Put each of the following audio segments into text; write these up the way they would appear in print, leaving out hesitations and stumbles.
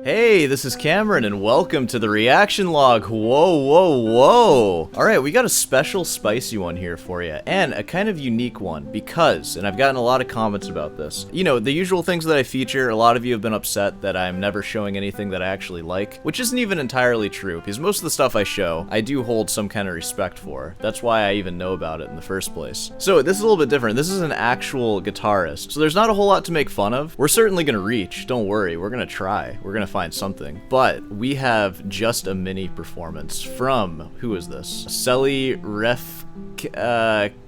Hey, this is Cameron, and welcome to the reaction log. Whoa, whoa, whoa. Alright, we got a special spicy one here for you, and a kind of unique one, because, and I've gotten a lot of comments about this, you know, the usual things that I feature, a lot of you have been upset that I'm never showing anything that I actually like, which isn't even entirely true, because most of the stuff I show, I do hold some kind of respect for. That's why I even know about it in the first place. So, this is a little bit different. This is an actual guitarist, so there's not a whole lot to make fun of. We're certainly gonna reach, don't worry, we're gonna try. We're gonna find something. But we have just a mini performance from, who is this? Seli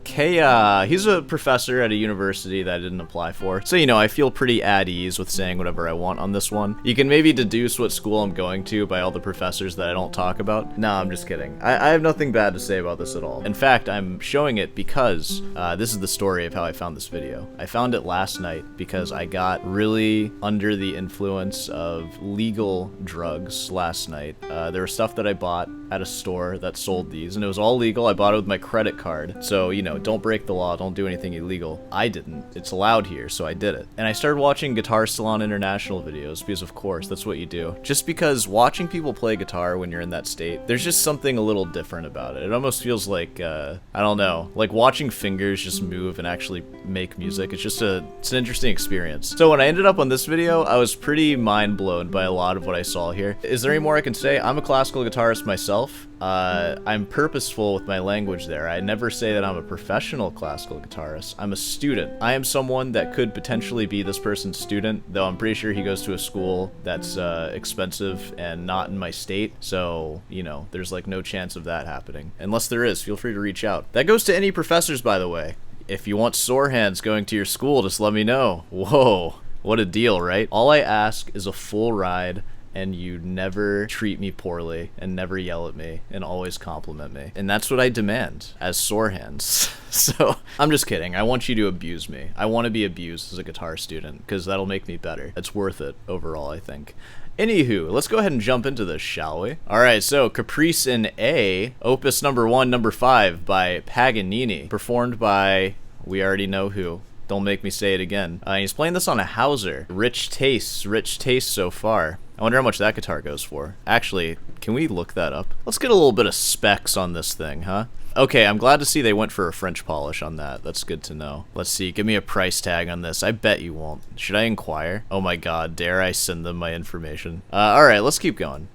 Kea. He's a professor at a university that I didn't apply for. So, you know, I feel pretty at ease with saying whatever I want on this one. You can maybe deduce what school I'm going to by all the professors that I don't talk about. No, I'm just kidding. I have nothing bad to say about this at all. In fact, I'm showing it because this is the story of how I found this video. I found it last night because I got really under the influence of legal drugs last night. There was stuff that I bought at a store that sold these, and it was all legal. I bought it with my credit card. So, you know, don't break the law, don't do anything illegal. I didn't. It's allowed here, so I did it. And I started watching Guitar Salon International videos because, of course, that's what you do. Just because watching people play guitar when you're in that state, there's just something a little different about it. It almost feels like, I don't know, like watching fingers just move and actually make music. It's an interesting experience. So when I ended up on this video, I was pretty mind blown by a lot of what I saw here. Is there any more I can say? I'm a classical guitarist myself. I'm purposeful with my language there. I never say that I'm a professional classical guitarist. I'm a student. I am someone that could potentially be this person's student, though I'm pretty sure he goes to a school that's expensive and not in my state. So, you know, there's like no chance of that happening. Unless there is, feel free to reach out. That goes to any professors, by the way. If you want sore hands going to your school, just let me know. Whoa, what a deal, right? All I ask is a full ride, and you never treat me poorly, and never yell at me, and always compliment me. And that's what I demand, as sore hands. So, I'm just kidding. I want you to abuse me. I want to be abused as a guitar student, because that'll make me better. It's worth it, overall, I think. Anywho, let's go ahead and jump into this, shall we? Alright, so Caprice in A, Opus number 1, number 5, by Paganini, performed by, we already know who. Don't make me say it again. He's playing this on a Hauser. Rich taste so far. I wonder how much that guitar goes for. Actually, can we look that up? Let's get a little bit of specs on this thing, huh? Okay, I'm glad to see they went for a French polish on that. That's good to know. Let's see, give me a price tag on this. I bet you won't. Should I inquire? Oh my god, dare I send them my information? Alright, let's keep going.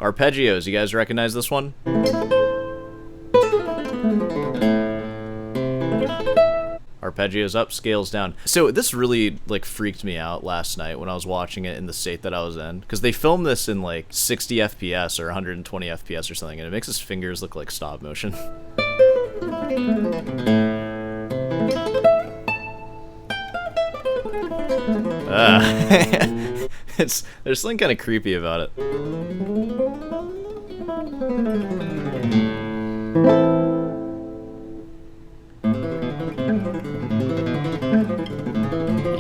Arpeggios, you guys recognize this one? Arpeggios up, scales down. So this really like freaked me out last night when I was watching it in the state that I was in, because they filmed this in like 60 FPS or 120 FPS or something, and it makes his fingers look like stop motion. There's something kind of creepy about it.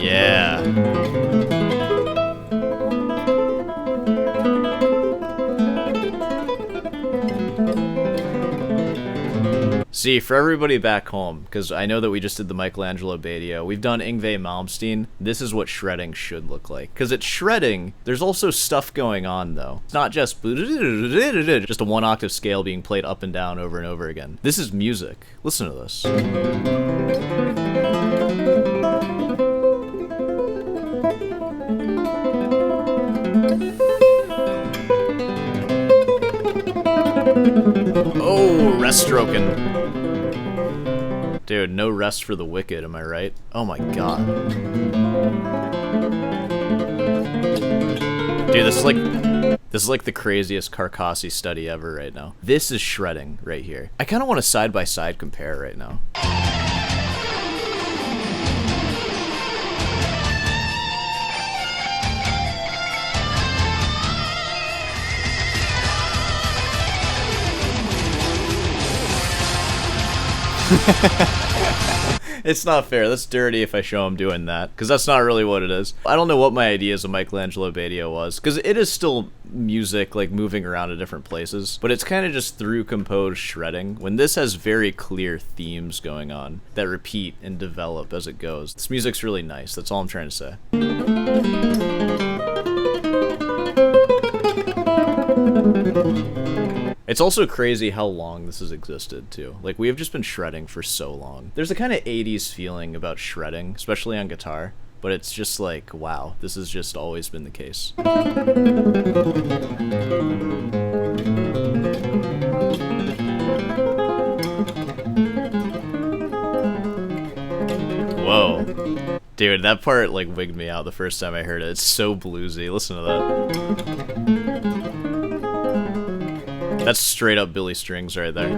Yeah. See, for everybody back home, because I know that we just did the Michelangelo video, we've done Yngwie Malmsteen. This is what shredding should look like. Because it's shredding, there's also stuff going on, though. It's not just a one-octave scale being played up and down over and over again. This is music. Listen to this. Oh, rest stroking. Dude, no rest for the wicked, am I right? Oh my god. Dude, this is like the craziest Carcassi study ever right now. This is shredding right here. I kind of want a side-by-side compare right now. It's not fair. That's dirty if I show him doing that, because that's not really what it is. I don't know what my ideas of Michelangelo Badio was, because it is still music, like moving around to different places, but it's kind of just through composed shredding, when this has very clear themes going on that repeat and develop as it goes. This music's really nice. That's all I'm trying to say. It's also crazy how long this has existed, too. Like, we have just been shredding for so long. There's a kind of 80s feeling about shredding, especially on guitar, but it's just like, wow, this has just always been the case. Whoa. Dude, that part, like, wigged me out the first time I heard it. It's so bluesy. Listen to that. That's straight up Billy Strings right there.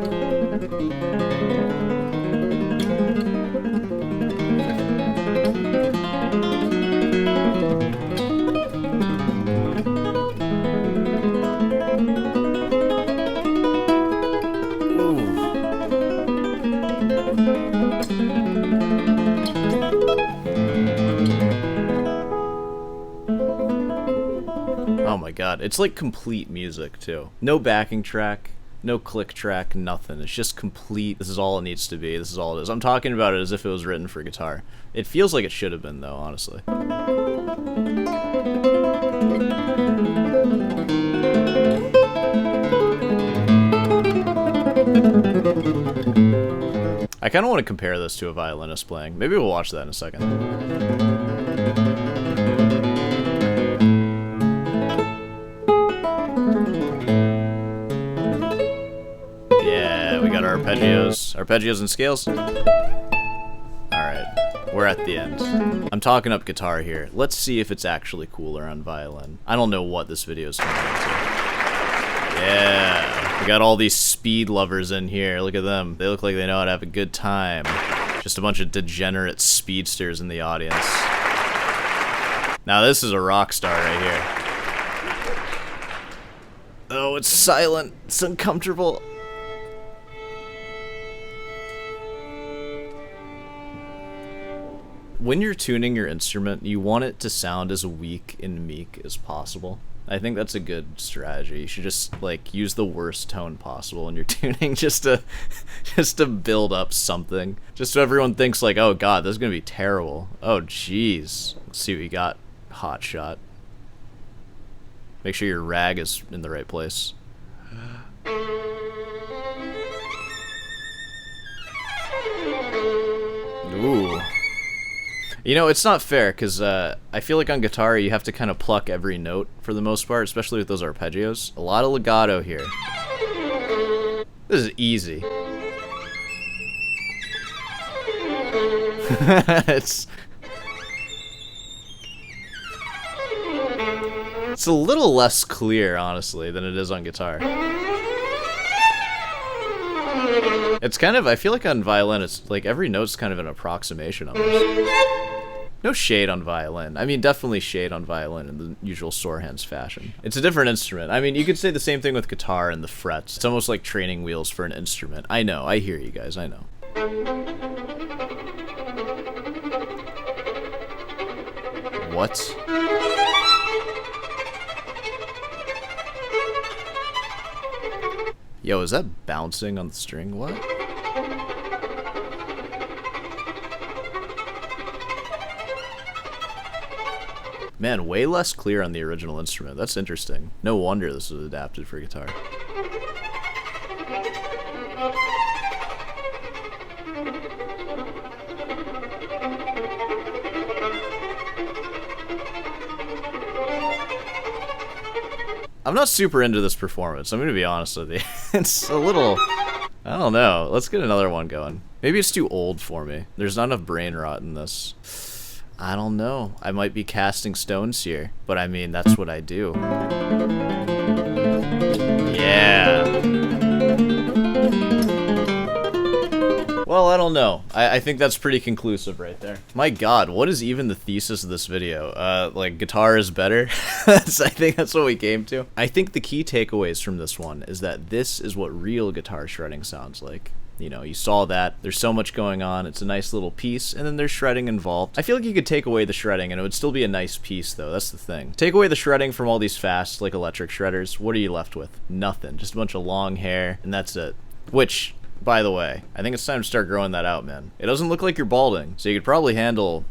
Oh my god, it's like complete music too. No backing track, no click track, nothing. It's just complete. This is all it needs to be. This is all it is. I'm talking about it as if it was written for guitar. It feels like it should have been though, honestly. I kind of want to compare this to a violinist playing. Maybe we'll watch that in a second. Arpeggios and scales. Alright, we're at the end. I'm talking up guitar here. Let's see if it's actually cooler on violin. I don't know what this video is turning into. Yeah, we got all these speed lovers in here. Look at them. They look like they know how to have a good time. Just a bunch of degenerate speedsters in the audience. Now this is a rock star right here. Oh, it's silent. It's uncomfortable. When you're tuning your instrument, you want it to sound as weak and meek as possible. I think that's a good strategy. You should just like use the worst tone possible in your tuning just to build up something. Just so everyone thinks like, oh god, this is gonna be terrible. Oh jeez. Let's see what we got. Hot shot. Make sure your rag is in the right place. Ooh. You know, it's not fair, because I feel like on guitar you have to kind of pluck every note for the most part, especially with those arpeggios. A lot of legato here. This is easy. It's a little less clear, honestly, than it is on guitar. It's kind of, I feel like on violin, it's like every note's kind of an approximation almost. No shade on violin. I mean, definitely shade on violin in the usual sore hands fashion. It's a different instrument. I mean, you could say the same thing with guitar and the frets. It's almost like training wheels for an instrument. I know, I hear you guys, I know. What? Yo, is that bouncing on the string? What? Man, way less clear on the original instrument. That's interesting. No wonder this was adapted for guitar. I'm not super into this performance. I'm gonna be honest with you. It's a little... I don't know. Let's get another one going. Maybe it's too old for me. There's not enough brain rot in this. I don't know. I might be casting stones here, but I mean, that's what I do. Yeah. Well, I don't know. I think that's pretty conclusive right there. My god, what is even the thesis of this video? Like, guitar is better? I think that's what we came to. I think the key takeaways from this one is that this is what real guitar shredding sounds like. You know, you saw that. There's so much going on. It's a nice little piece, and then there's shredding involved. I feel like you could take away the shredding, and it would still be a nice piece, though. That's the thing. Take away the shredding from all these fast, like, electric shredders. What are you left with? Nothing. Just a bunch of long hair, and that's it. Which, by the way, I think it's time to start growing that out, man. It doesn't look like you're balding, so you could probably handle,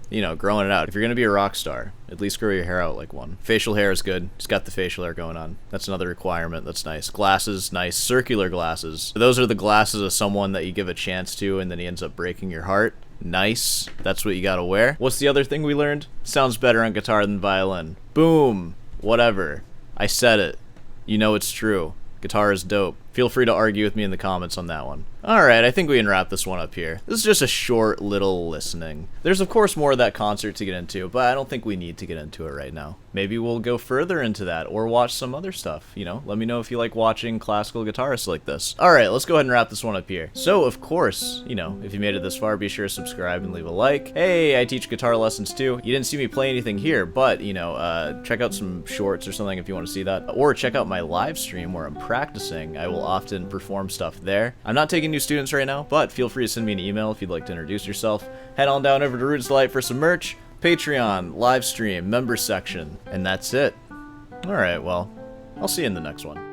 you know, growing it out. If you're gonna be a rock star, at least grow your hair out like one. Facial hair is good. It's got the facial hair going on. That's another requirement. That's nice. Glasses, nice. Circular glasses. Those are the glasses of someone that you give a chance to and then he ends up breaking your heart. Nice. That's what you gotta wear. What's the other thing we learned? Sounds better on guitar than violin. Boom. Whatever. I said it. You know it's true. Guitar is dope. Feel free to argue with me in the comments on that one. Alright, I think we can wrap this one up here. This is just a short little listening. There's of course more of that concert to get into, but I don't think we need to get into it right now. Maybe we'll go further into that, or watch some other stuff, you know? Let me know if you like watching classical guitarists like this. Alright, let's go ahead and wrap this one up here. So, of course, you know, if you made it this far, be sure to subscribe and leave a like. Hey, I teach guitar lessons too. You didn't see me play anything here, but, you know, check out some shorts or something if you want to see that. Or check out my live stream where I'm practicing. I will often perform stuff there. I'm not taking new students right now, but feel free to send me an email if you'd like to introduce yourself. Head on down over to Roots Delight for some merch, Patreon, live stream, member section, and that's it. Alright, well, I'll see you in the next one.